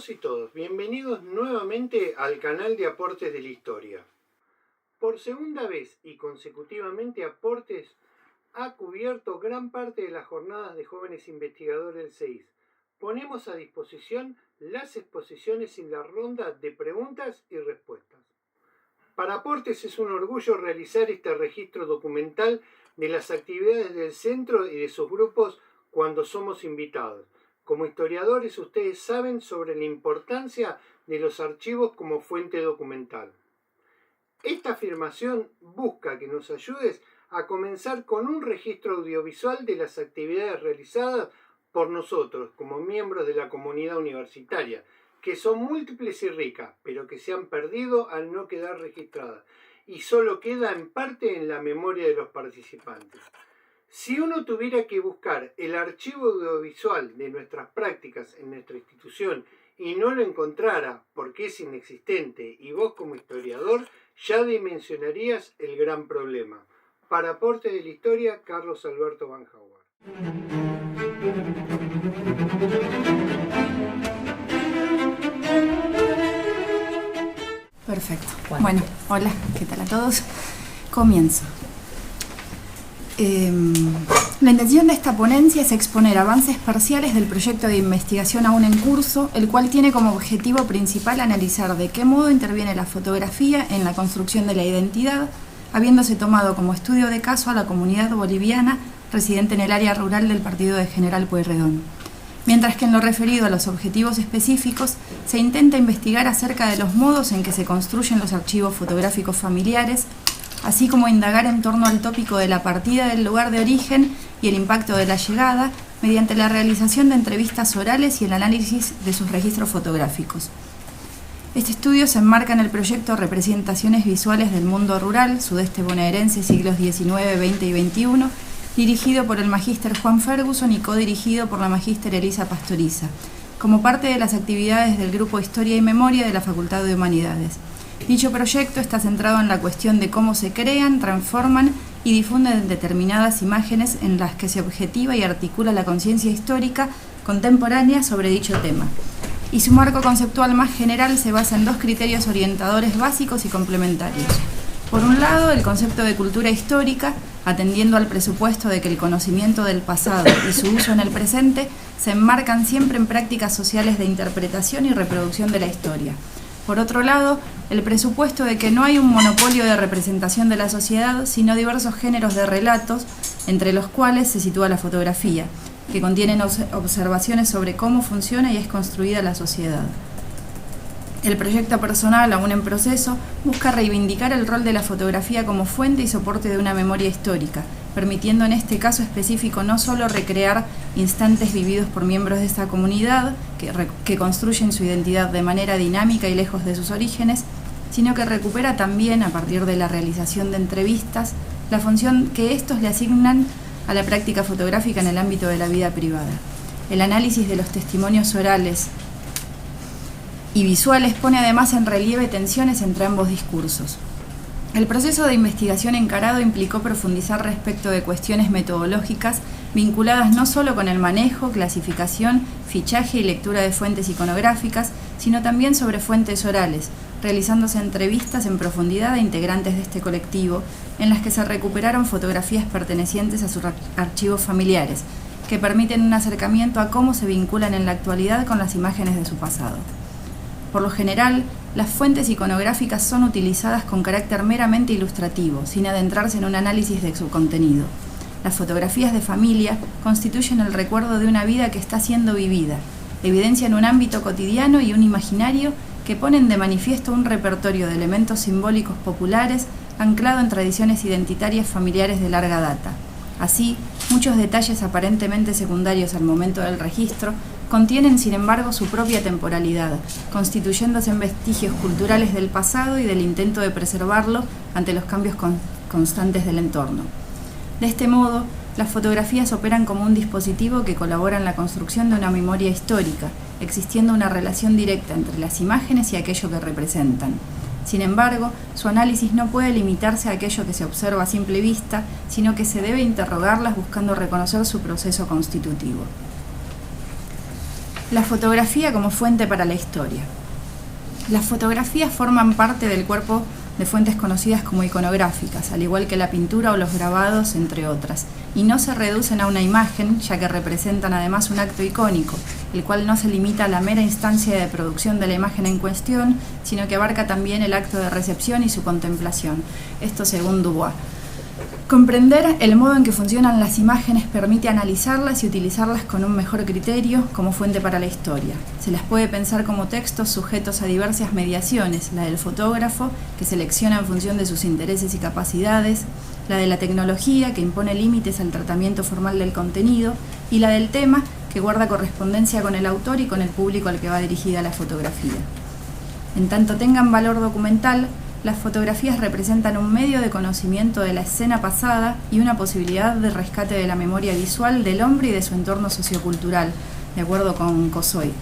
todos y todas, bienvenidos nuevamente al canal de Aportes de la Historia. Por segunda vez y consecutivamente Aportes ha cubierto gran parte de las jornadas de jóvenes investigadores del CEIS. Ponemos a disposición las exposiciones en la ronda de preguntas y respuestas. Para Aportes es un orgullo realizar este registro documental de las actividades del centro y de sus grupos cuando somos invitados. Como historiadores, ustedes saben sobre la importancia de los archivos como fuente documental. Esta afirmación busca que nos ayudes a comenzar con un registro audiovisual de las actividades realizadas por nosotros como miembros de la comunidad universitaria, que son múltiples y ricas, pero que se han perdido al no quedar registradas, y solo queda en parte en la memoria de los participantes. Si uno tuviera que buscar el archivo audiovisual de nuestras prácticas en nuestra institución y no lo encontrara porque es inexistente y vos como historiador ya dimensionarías el gran problema. Para Aportes de la Historia, Carlos Alberto Van Howard. Perfecto. Bueno, hola, ¿qué tal a todos? Comienzo. La intención de esta ponencia es exponer avances parciales del proyecto de investigación aún en curso, el cual tiene como objetivo principal analizar de qué modo interviene la fotografía en la construcción de la identidad, habiéndose tomado como estudio de caso a la comunidad boliviana residente en el área rural del partido de General Pueyrredón. Mientras que en lo referido a los objetivos específicos, se intenta investigar acerca de los modos en que se construyen los archivos fotográficos familiares, así como indagar en torno al tópico de la partida del lugar de origen y el impacto de la llegada, mediante la realización de entrevistas orales y el análisis de sus registros fotográficos. Este estudio se enmarca en el proyecto Representaciones Visuales del Mundo Rural, Sudeste Bonaerense, siglos XIX, XX y XXI, dirigido por el magíster Juan Ferguson y codirigido por la magíster Elisa Pastoriza, como parte de las actividades del Grupo Historia y Memoria de la Facultad de Humanidades. Dicho proyecto está centrado en la cuestión de cómo se crean, transforman y difunden determinadas imágenes en las que se objetiva y articula la conciencia histórica contemporánea sobre dicho tema. Y su marco conceptual más general se basa en dos criterios orientadores básicos y complementarios. Por un lado, el concepto de cultura histórica, atendiendo al presupuesto de que el conocimiento del pasado y su uso en el presente se enmarcan siempre en prácticas sociales de interpretación y reproducción de la historia. Por otro lado, el presupuesto de que no hay un monopolio de representación de la sociedad, sino diversos géneros de relatos, entre los cuales se sitúa la fotografía, que contienen observaciones sobre cómo funciona y es construida la sociedad. El proyecto personal, aún en proceso, busca reivindicar el rol de la fotografía como fuente y soporte de una memoria histórica, permitiendo en este caso específico no solo recrear instantes vividos por miembros de esta comunidad, que construyen su identidad de manera dinámica y lejos de sus orígenes, sino que recupera también, a partir de la realización de entrevistas, la función que estos le asignan a la práctica fotográfica en el ámbito de la vida privada. El análisis de los testimonios orales y visuales pone además en relieve tensiones entre ambos discursos. El proceso de investigación encarado implicó profundizar respecto de cuestiones metodológicas vinculadas no solo con el manejo, clasificación, fichaje y lectura de fuentes iconográficas, sino también sobre fuentes orales, realizándose entrevistas en profundidad a integrantes de este colectivo, en las que se recuperaron fotografías pertenecientes a sus archivos familiares, que permiten un acercamiento a cómo se vinculan en la actualidad con las imágenes de su pasado. Por lo general, las fuentes iconográficas son utilizadas con carácter meramente ilustrativo, sin adentrarse en un análisis de su contenido. Las fotografías de familia constituyen el recuerdo de una vida que está siendo vivida, evidencian un ámbito cotidiano y un imaginario que ponen de manifiesto un repertorio de elementos simbólicos populares anclado en tradiciones identitarias familiares de larga data. Así, muchos detalles aparentemente secundarios al momento del registro contienen, sin embargo, su propia temporalidad, constituyéndose en vestigios culturales del pasado y del intento de preservarlo ante los cambios constantes del entorno. De este modo, las fotografías operan como un dispositivo que colabora en la construcción de una memoria histórica, existiendo una relación directa entre las imágenes y aquello que representan. Sin embargo, su análisis no puede limitarse a aquello que se observa a simple vista, sino que se debe interrogarlas buscando reconocer su proceso constitutivo. La fotografía como fuente para la historia. Las fotografías forman parte del cuerpo de fuentes conocidas como iconográficas, al igual que la pintura o los grabados, entre otras, y no se reducen a una imagen, ya que representan además un acto icónico, el cual no se limita a la mera instancia de producción de la imagen en cuestión, sino que abarca también el acto de recepción y su contemplación. Esto según Dubois. Comprender el modo en que funcionan las imágenes permite analizarlas y utilizarlas con un mejor criterio como fuente para la historia. Se las puede pensar como textos sujetos a diversas mediaciones, la del fotógrafo, que selecciona en función de sus intereses y capacidades, la de la tecnología, que impone límites al tratamiento formal del contenido, y la del tema, que guarda correspondencia con el autor y con el público al que va dirigida la fotografía. En tanto tengan valor documental, las fotografías representan un medio de conocimiento de la escena pasada y una posibilidad de rescate de la memoria visual del hombre y de su entorno sociocultural, de acuerdo con Cosoy.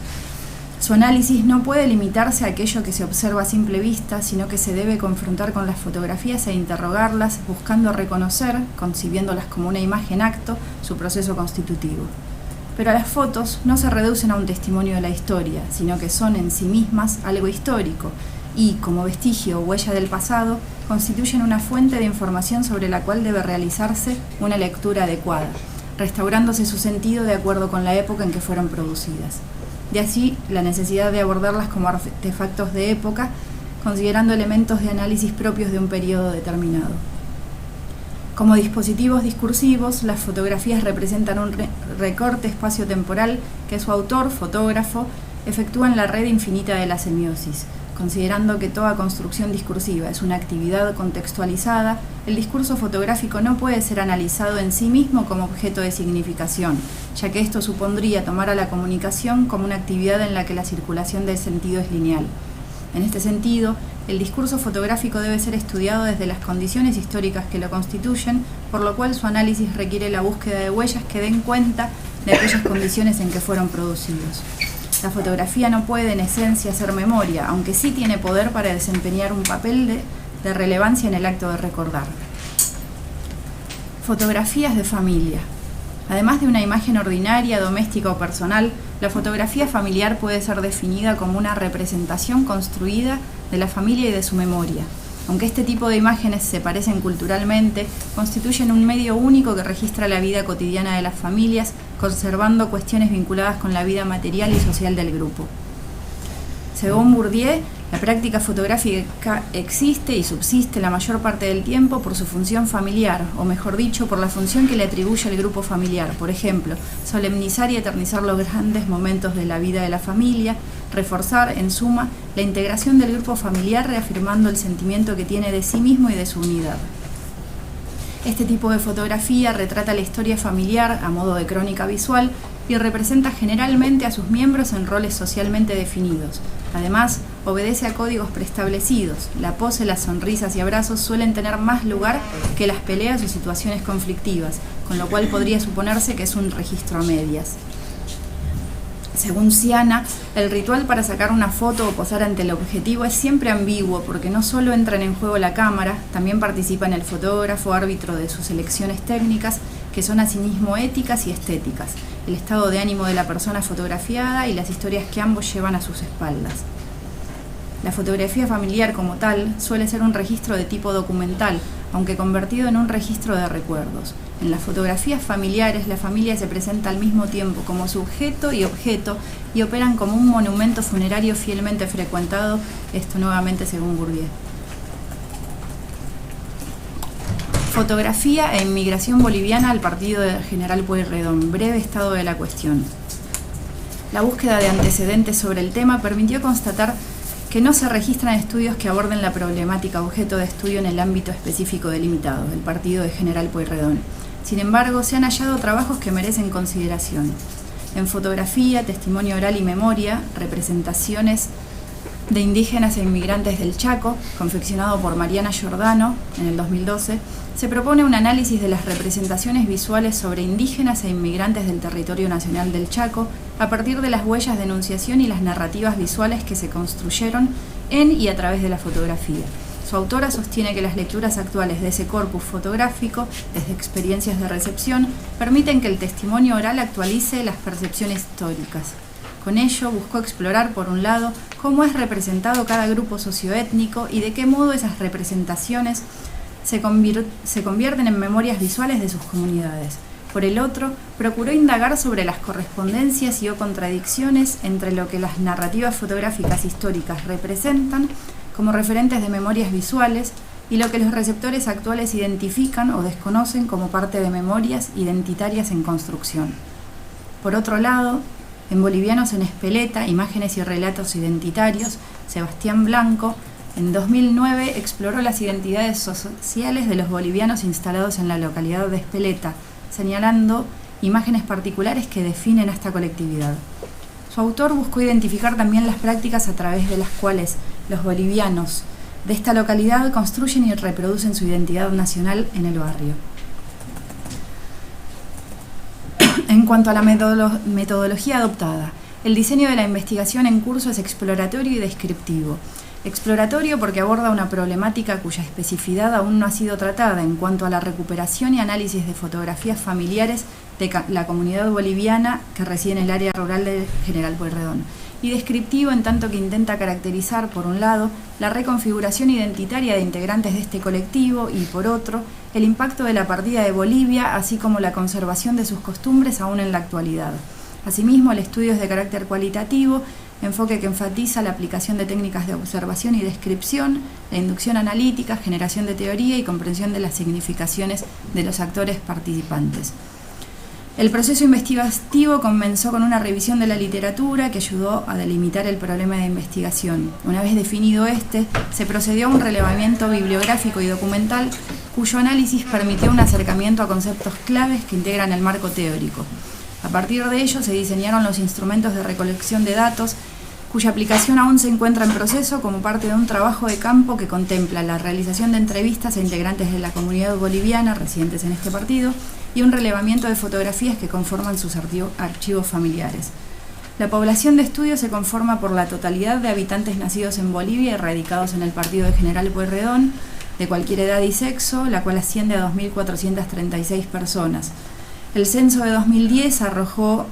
Su análisis no puede limitarse a aquello que se observa a simple vista, sino que se debe confrontar con las fotografías e interrogarlas, buscando reconocer, concibiéndolas como una imagen acto, su proceso constitutivo. Pero las fotos no se reducen a un testimonio de la historia, sino que son en sí mismas algo histórico, y, como vestigio o huella del pasado, constituyen una fuente de información sobre la cual debe realizarse una lectura adecuada, restaurándose su sentido de acuerdo con la época en que fueron producidas. De allí la necesidad de abordarlas como artefactos de época, considerando elementos de análisis propios de un periodo determinado. Como dispositivos discursivos, las fotografías representan un recorte espacio-temporal que su autor, fotógrafo, efectúa en la red infinita de la semiosis. Considerando que toda construcción discursiva es una actividad contextualizada, el discurso fotográfico no puede ser analizado en sí mismo como objeto de significación, ya que esto supondría tomar a la comunicación como una actividad en la que la circulación del sentido es lineal. En este sentido, el discurso fotográfico debe ser estudiado desde las condiciones históricas que lo constituyen, por lo cual su análisis requiere la búsqueda de huellas que den cuenta de aquellas condiciones en que fueron producidos. La fotografía no puede en esencia ser memoria, aunque sí tiene poder para desempeñar un papel de relevancia en el acto de recordar. Fotografías de familia. Además de una imagen ordinaria, doméstica o personal, la fotografía familiar puede ser definida como una representación construida de la familia y de su memoria. Aunque este tipo de imágenes se parecen culturalmente, constituyen un medio único que registra la vida cotidiana de las familias, conservando cuestiones vinculadas con la vida material y social del grupo. Según Bourdieu, la práctica fotográfica existe y subsiste la mayor parte del tiempo por su función familiar, o mejor dicho, por la función que le atribuye el grupo familiar. Por ejemplo, solemnizar y eternizar los grandes momentos de la vida de la familia, reforzar, en suma, la integración del grupo familiar reafirmando el sentimiento que tiene de sí mismo y de su unidad. Este tipo de fotografía retrata la historia familiar a modo de crónica visual y representa generalmente a sus miembros en roles socialmente definidos. Además, obedece a códigos preestablecidos. La pose, las sonrisas y abrazos suelen tener más lugar que las peleas o situaciones conflictivas, con lo cual podría suponerse que es un registro a medias. Según Siana, el ritual para sacar una foto o posar ante el objetivo es siempre ambiguo porque no solo entran en juego la cámara, también participa en el fotógrafo, árbitro de sus elecciones técnicas, que son asimismo éticas y estéticas, el estado de ánimo de la persona fotografiada y las historias que ambos llevan a sus espaldas. La fotografía familiar como tal suele ser un registro de tipo documental, aunque convertido en un registro de recuerdos. En las fotografías familiares, la familia se presenta al mismo tiempo como sujeto y objeto y operan como un monumento funerario fielmente frecuentado, esto nuevamente según Bourdieu. Fotografía e inmigración boliviana al partido del General Pueyrredón. Breve estado de la cuestión. La búsqueda de antecedentes sobre el tema permitió constatar que no se registran estudios que aborden la problemática objeto de estudio en el ámbito específico delimitado, el partido de General Pueyrredón. Sin embargo, se han hallado trabajos que merecen consideración. En fotografía, testimonio oral y memoria, representaciones de indígenas e inmigrantes del Chaco, confeccionado por Mariana Giordano en el 2012, se propone un análisis de las representaciones visuales sobre indígenas e inmigrantes del territorio nacional del Chaco a partir de las huellas de enunciación y las narrativas visuales que se construyeron en y a través de la fotografía. Su autora sostiene que las lecturas actuales de ese corpus fotográfico, desde experiencias de recepción, permiten que el testimonio oral actualice las percepciones históricas. Con ello buscó explorar, por un lado, cómo es representado cada grupo socioétnico y de qué modo esas representaciones se convierten en memorias visuales de sus comunidades. Por el otro, procuró indagar sobre las correspondencias y o contradicciones entre lo que las narrativas fotográficas históricas representan como referentes de memorias visuales y lo que los receptores actuales identifican o desconocen como parte de memorias identitarias en construcción. Por otro lado, en Bolivianos en Espeleta, Imágenes y Relatos Identitarios, Sebastián Blanco, en 2009 exploró las identidades sociales de los bolivianos instalados en la localidad de Espeleta, señalando imágenes particulares que definen a esta colectividad. Su autor buscó identificar también las prácticas a través de las cuales los bolivianos de esta localidad construyen y reproducen su identidad nacional en el barrio. En cuanto a la metodología adoptada, el diseño de la investigación en curso es exploratorio y descriptivo. Exploratorio porque aborda una problemática cuya especificidad aún no ha sido tratada en cuanto a la recuperación y análisis de fotografías familiares de la comunidad boliviana que reside en el área rural de General Pueyrredón. Y descriptivo en tanto que intenta caracterizar, por un lado, la reconfiguración identitaria de integrantes de este colectivo y, por otro, el impacto de la partida de Bolivia, así como la conservación de sus costumbres aún en la actualidad. Asimismo, el estudio es de carácter cualitativo, enfoque que enfatiza la aplicación de técnicas de observación y descripción, la inducción analítica, generación de teoría y comprensión de las significaciones de los actores participantes. El proceso investigativo comenzó con una revisión de la literatura que ayudó a delimitar el problema de investigación. Una vez definido este, se procedió a un relevamiento bibliográfico y documental cuyo análisis permitió un acercamiento a conceptos claves que integran el marco teórico. A partir de ello se diseñaron los instrumentos de recolección de datos, cuya aplicación aún se encuentra en proceso como parte de un trabajo de campo que contempla la realización de entrevistas a integrantes de la comunidad boliviana residentes en este partido y un relevamiento de fotografías que conforman sus archivos familiares. La población de estudio se conforma por la totalidad de habitantes nacidos en Bolivia y radicados en el partido de General Pueyrredón, de cualquier edad y sexo, la cual asciende a 2.436 personas. El censo de 2010 arrojó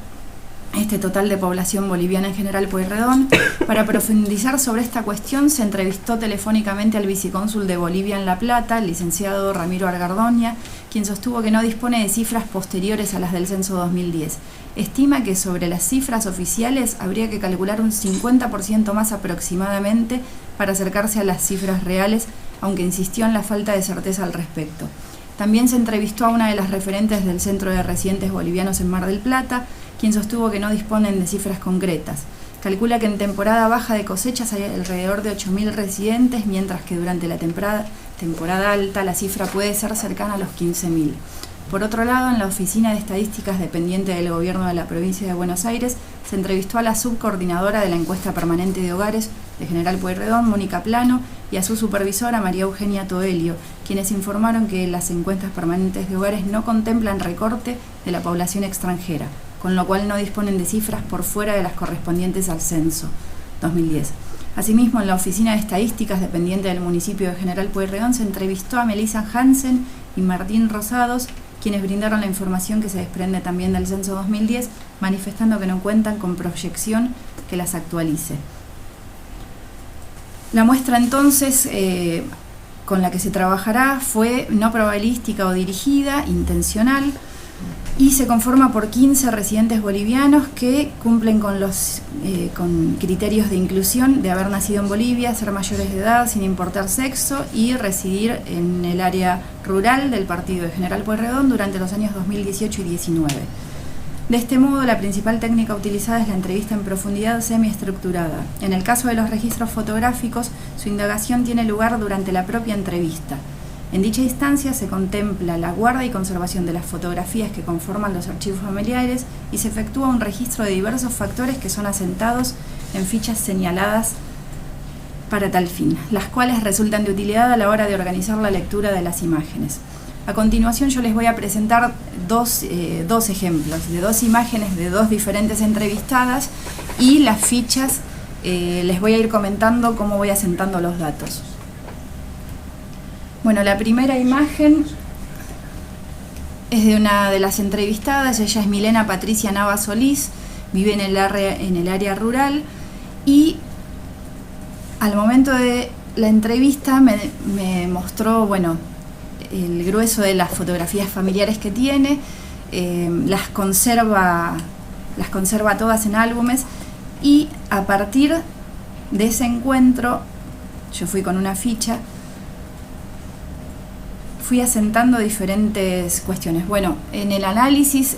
este total de población boliviana en General Pueyrredón. Para profundizar sobre esta cuestión se entrevistó telefónicamente al vicecónsul de Bolivia en La Plata, el licenciado Ramiro Argardoña, quien sostuvo que no dispone de cifras posteriores a las del censo 2010. Estima que sobre las cifras oficiales habría que calcular un 50% más aproximadamente para acercarse a las cifras reales, aunque insistió en la falta de certeza al respecto. También se entrevistó a una de las referentes del Centro de Residentes Bolivianos en Mar del Plata, quien sostuvo que no disponen de cifras concretas. Calcula que en temporada baja de cosechas hay alrededor de 8.000 residentes, mientras que durante la temporada alta la cifra puede ser cercana a los 15.000. Por otro lado, en la Oficina de Estadísticas dependiente del Gobierno de la Provincia de Buenos Aires, se entrevistó a la subcoordinadora de la Encuesta Permanente de Hogares de General Pueyrredón, Mónica Plano, y a su supervisora, María Eugenia Toelio, quienes informaron que las encuestas permanentes de hogares no contemplan recorte de la población extranjera, con lo cual no disponen de cifras por fuera de las correspondientes al censo 2010. Asimismo, en la Oficina de Estadísticas dependiente del municipio de General Pueyrredón se entrevistó a Melissa Hansen y Martín Rosados, quienes brindaron la información que se desprende también del censo 2010, manifestando que no cuentan con proyección que las actualice. La muestra entonces con la que se trabajará fue no probabilística o dirigida, intencional, y se conforma por 15 residentes bolivianos que cumplen con criterios de inclusión de haber nacido en Bolivia, ser mayores de edad sin importar sexo y residir en el área rural del partido de General Pueyrredón durante los años 2018 y 2019. De este modo, la principal técnica utilizada es la entrevista en profundidad semiestructurada. En el caso de los registros fotográficos, su indagación tiene lugar durante la propia entrevista. En dicha instancia se contempla la guarda y conservación de las fotografías que conforman los archivos familiares y se efectúa un registro de diversos factores que son asentados en fichas señaladas para tal fin, las cuales resultan de utilidad a la hora de organizar la lectura de las imágenes. A continuación yo les voy a presentar dos ejemplos de dos imágenes de dos diferentes entrevistadas y las fichas les voy a ir comentando cómo voy asentando los datos. Bueno, la primera imagen es de una de las entrevistadas, ella es Milena Patricia Nava Solís, vive en el área rural, y al momento de la entrevista me mostró, bueno, el grueso de las fotografías familiares que tiene, las conserva todas en álbumes, y a partir de ese encuentro, yo fui con una ficha, fui asentando diferentes cuestiones. Bueno, en el análisis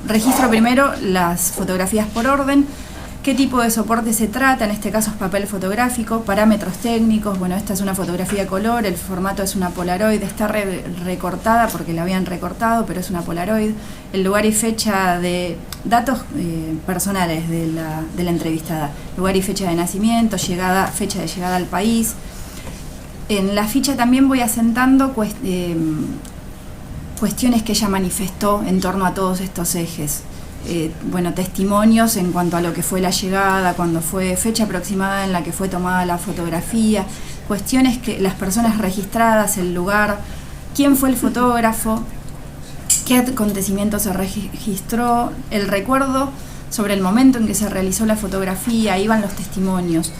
registro primero las fotografías por orden, qué tipo de soporte se trata, en este caso es papel fotográfico, parámetros técnicos. Bueno, esta es una fotografía color, el formato es una Polaroid, está recortada porque la habían recortado, pero es una Polaroid. El lugar y fecha de datos personales de la entrevistada, lugar y fecha de nacimiento, fecha de llegada al país. En la ficha también voy asentando cuestiones que ella manifestó en torno a todos estos ejes. Bueno, testimonios en cuanto a lo que fue la llegada, cuando fue fecha aproximada en la que fue tomada la fotografía, cuestiones que las personas registradas, el lugar, quién fue el fotógrafo, qué acontecimiento se registró, el recuerdo sobre el momento en que se realizó la fotografía, ahí van los testimonios.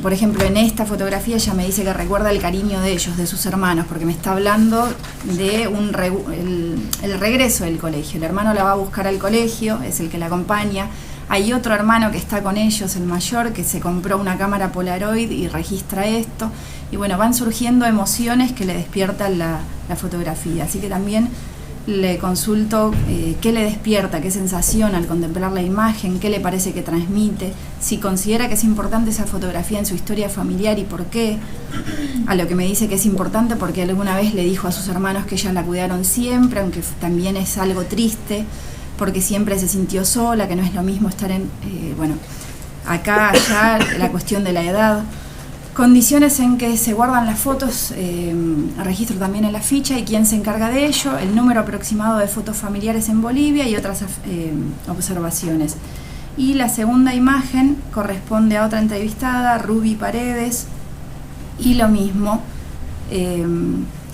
Por ejemplo, en esta fotografía ella me dice que recuerda el cariño de ellos, de sus hermanos, porque me está hablando de el regreso del colegio. El hermano la va a buscar al colegio, es el que la acompaña. Hay otro hermano que está con ellos, el mayor, que se compró una cámara Polaroid y registra esto. Y bueno, van surgiendo emociones que le despiertan la fotografía. Así que también le consulto qué le despierta, qué sensación al contemplar la imagen, qué le parece que transmite, si considera que es importante esa fotografía en su historia familiar y por qué. A lo que me dice que es importante porque alguna vez le dijo a sus hermanos que ellas la cuidaron siempre, aunque también es algo triste, porque siempre se sintió sola, que no es lo mismo estar acá, allá, la cuestión de la edad. Condiciones en que se guardan las fotos, registro también en la ficha y quién se encarga de ello, el número aproximado de fotos familiares en Bolivia y otras observaciones. Y la segunda imagen corresponde a otra entrevistada, Ruby Paredes, y lo mismo.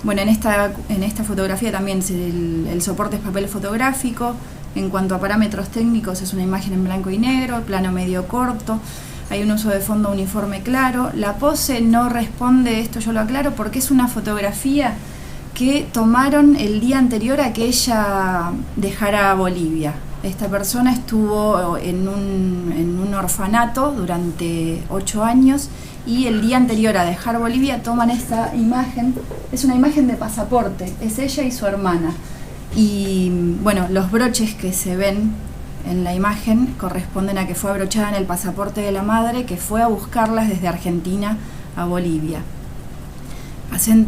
Bueno, en esta fotografía también el soporte es papel fotográfico. En cuanto a parámetros técnicos, es una imagen en blanco y negro, plano medio corto. Hay un uso de fondo uniforme claro. La pose no responde, esto yo lo aclaro, porque es una fotografía que tomaron el día anterior a que ella dejara Bolivia. Esta persona estuvo en un orfanato durante 8 años y el día anterior a dejar Bolivia toman esta imagen. Es una imagen de pasaporte, es ella y su hermana. Y bueno, los broches que se ven en la imagen corresponden a que fue abrochada en el pasaporte de la madre, que fue a buscarlas desde Argentina a Bolivia.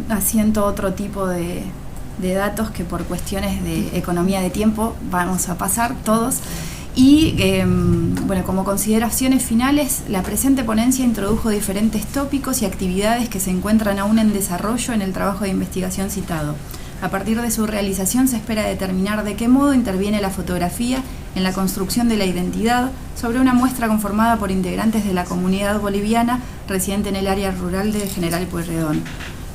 Haciendo otro tipo de datos que por cuestiones de economía de tiempo vamos a pasar todos. Y bueno, como consideraciones finales, la presente ponencia introdujo diferentes tópicos y actividades que se encuentran aún en desarrollo en el trabajo de investigación citado. A partir de su realización se espera determinar de qué modo interviene la fotografía en la construcción de la identidad sobre una muestra conformada por integrantes de la comunidad boliviana residente en el área rural de General Pueyrredón.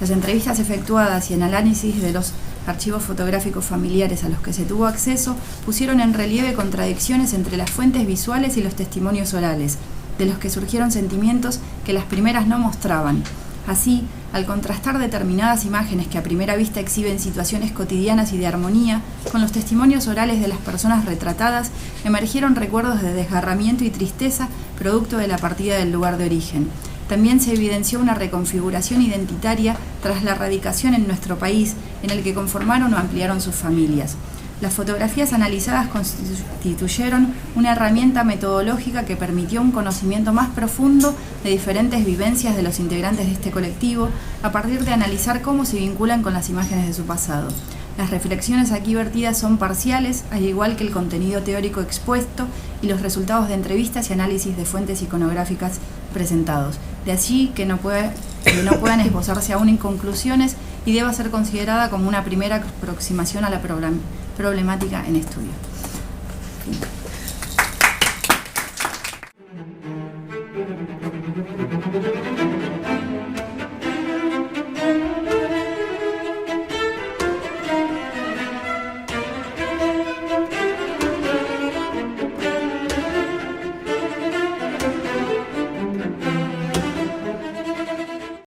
Las entrevistas efectuadas y el análisis de los archivos fotográficos familiares a los que se tuvo acceso pusieron en relieve contradicciones entre las fuentes visuales y los testimonios orales, de los que surgieron sentimientos que las primeras no mostraban. Así, al contrastar determinadas imágenes que a primera vista exhiben situaciones cotidianas y de armonía, con los testimonios orales de las personas retratadas, emergieron recuerdos de desgarramiento y tristeza producto de la partida del lugar de origen. También se evidenció una reconfiguración identitaria tras la radicación en nuestro país, en el que conformaron o ampliaron sus familias. Las fotografías analizadas constituyeron una herramienta metodológica que permitió un conocimiento más profundo de diferentes vivencias de los integrantes de este colectivo, a partir de analizar cómo se vinculan con las imágenes de su pasado. Las reflexiones aquí vertidas son parciales, al igual que el contenido teórico expuesto y los resultados de entrevistas y análisis de fuentes iconográficas presentados. De allí que no puedan esbozarse aún en conclusiones y deba ser considerada como una primera aproximación a la problemática en estudio.